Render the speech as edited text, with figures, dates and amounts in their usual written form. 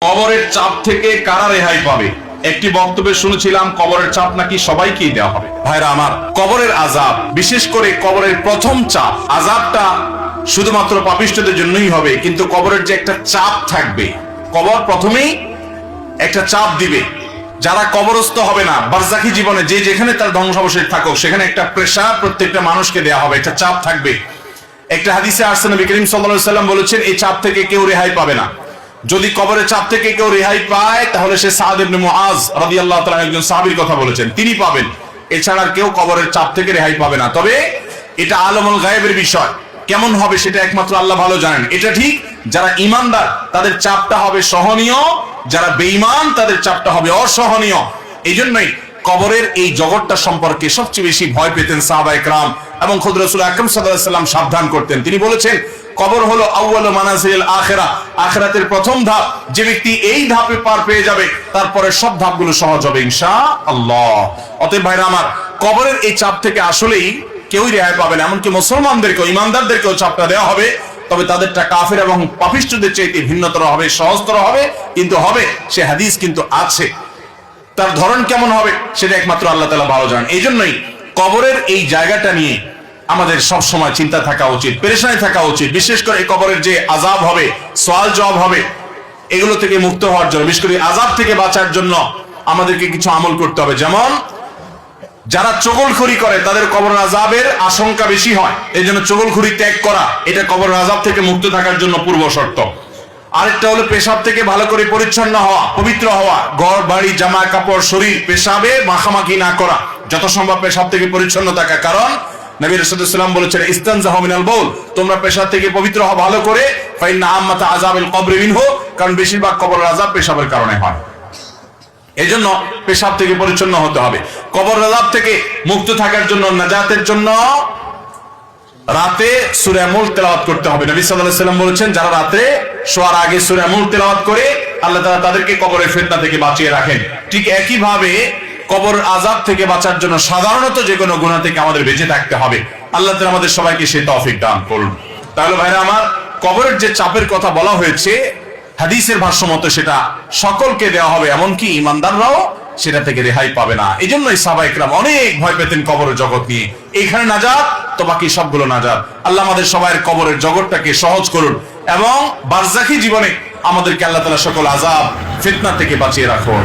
কবরের চাপ থেকে কারা রেহাই পাবে? একটি বক্তব্যে শুনেছিলাম কবরের চাপ নাকি সবাইকেই দেওয়া হবে। ভাইরা আমার, কবরের আযাব, বিশেষ করে কবরের প্রথম চাপ, আযাবটা শুধুমাত্র পাপিষ্ঠদের জন্যই হবে, কিন্তু কবরের যে একটা চাপ থাকবে, কবর প্রথমেই একটা চাপ দিবে। যারা কবরস্থ হবে না, বারজাখী জীবনে যে যেখানে তার ধ্বংসাবশেষ থাকুক, সেখানে একটা প্রেশার প্রত্যেকটা মানুষকে দেওয়া হবে, একটা চাপ থাকবে। একটা হাদিসে আসছে, নবী করিম সাল্লাল্লাহু আলাইহি ওয়াসাল্লাম বলেছেন, এই চাপ থেকে কেউ রেহাই পাবে না। যদি কবরের চাপ থেকে কেউ রেহাই পায়, তাহলে সে সাদ ইবনে মুআজ রাদিয়াল্লাহু তাআলা একজন সাহাবীর কথা বলেছেন, তিনি পাবেন। এছাড়া কেউ কবরের চাপ থেকে রেহাই পাবে না। তবে এটা আলমুল গায়েবের বিষয়, কেমন হবে সেটা একমাত্র আল্লাহ ভালো জানেন। এটা ঠিক, যারা ঈমানদার তাদের চাপটা হবে সহনীয়, যারা বেঈমান তাদের চাপটা হবে অসহনীয়। এই জন্যই কবরের এই জগৎটা সম্পর্কে সবচেয়ে বেশি ভয় পেতেন সাহাবায়ে কেরাম, এবং খুদ রাসূল আকরাম সাল্লাল্লাহু আলাইহি ওয়াসাল্লাম সাবধান করতেন। তিনি বলেছেন, কবর হলো আউয়ালু মানাজিলিল আখিরা, আখিরাতের প্রথম ধাপ। যে ব্যক্তি এই ধাপে পার পেয়ে যাবে, তারপরে সব ধাপগুলো সহজ হবে ইনশাআল্লাহ। অতএব ভাইরা আমার, কবরের এই চাপ থেকে আসলেই কেউই রেহাই পাবে না। এমনকি মুসলমানদেরকেও, ইমানদারদেরকেও চাপটা দেওয়া হবে, তবে তাদেরটা কাফের এবং পাপিষ্ঠদের চাইতে ভিন্নতর হবে, সহজতর হবে, কিন্তু হবে। সে হাদিস কিন্তু আছে, তার ধরন কেমন হবে সেটা একমাত্র আল্লাহ তাআলা ভালো জানেন। এই জন্যই কবরের এই জায়গাটা নিয়ে আমাদের সব সময় চিন্তা থাকা উচিত, পেরেশানি থাকা উচিত। বিশেষ করে এই কবরের যে আযাব হবে, সওয়াল জবাব হবে, এগুলো থেকে মুক্ত হওয়ার জন্য, বিশেষ করে আযাব থেকে বাঁচার জন্য আমাদেরকে কিছু আমল করতে হবে। যেমন যারা চগলখড়ি করে, তাদের কবরের আযাবের আশঙ্কা বেশি হয়। এই জন্য চগলখড়ি ত্যাগ করা, এটা কবরের আযাব থেকে মুক্ত থাকার জন্য পূর্ব শর্ত। আরেকটা হলো পেশাব থেকে ভালো করে পরিচ্ছন্ন হওয়া, পবিত্র হওয়া। ঘর বাড়ি, জামা কাপড়, শরীর পেশাবে মাখামাখি না করা, যত সম্ভব পেশাব থেকে পরিচ্ছন্ন থাকা। কারণ নবী রাসূলুল্লাহ সাল্লাল্লাহু আলাইহি ওয়াসাল্লাম বলেছেন, ইস্তানজাহু মিনাল বাউল, তোমরা পেশাব থেকে পবিত্র হও ভালো করে। ফাইন্না আম্মাতা আযাবিল কবরি মিনহু, কারণ বেশিরভাগ কবরের আযাব পেশাবের কারণে হয়। এই জন্য পেশাব থেকে পরিচ্ছন্ন হতে হবে। কবরের আযাব থেকে মুক্ত থাকার জন্য, নাজাতের জন্য রাতে সূরা মুলক তেলাওয়াত করতে হবে। নবী সাল্লাল্লাহু আলাইহি ওয়াসাল্লাম বলেছেন, যারা রাতে শোয়ার আগে সূরা মুলক তেলাওয়াত করে, আল্লাহ তাআলা তাদেরকে কবরের ফিতনা থেকে বাঁচিয়ে রাখেন। ঠিক একই ভাবে কবরের আযাব থেকে বাঁচার জন্য সাধারণত যে কোনো গুনাহ থেকে আমাদের বেঁচে থাকতে হবে। আল্লাহ তাআলা আমাদের সবাইকে সেই তৌফিক দান করুন। তাহলে ভাইরা আমার, কবরের যে চাপের কথা বলা হয়েছে, হাদিসের ভাষ্য মতে সেটা সকলকে দেওয়া হবে, এমনকি ঈমানদাররাও সেটা থেকে রেহাই পাবে না। এই জন্যই সাহাবায়ে কেরাম অনেক ভয় পেতেন কবরের জগৎ নিয়ে। এইখানে নাজাত তো বাকি সবগুলো নাজাত। আল্লাহ আমাদের সবাইয়ের কবরের জগৎটাকে সহজ করুন, এবং বারজাখী জীবনে আমাদেরকে আল্লাহ তাআলা সকল আযাব ফিতনা থেকে বাঁচিয়ে রাখুন।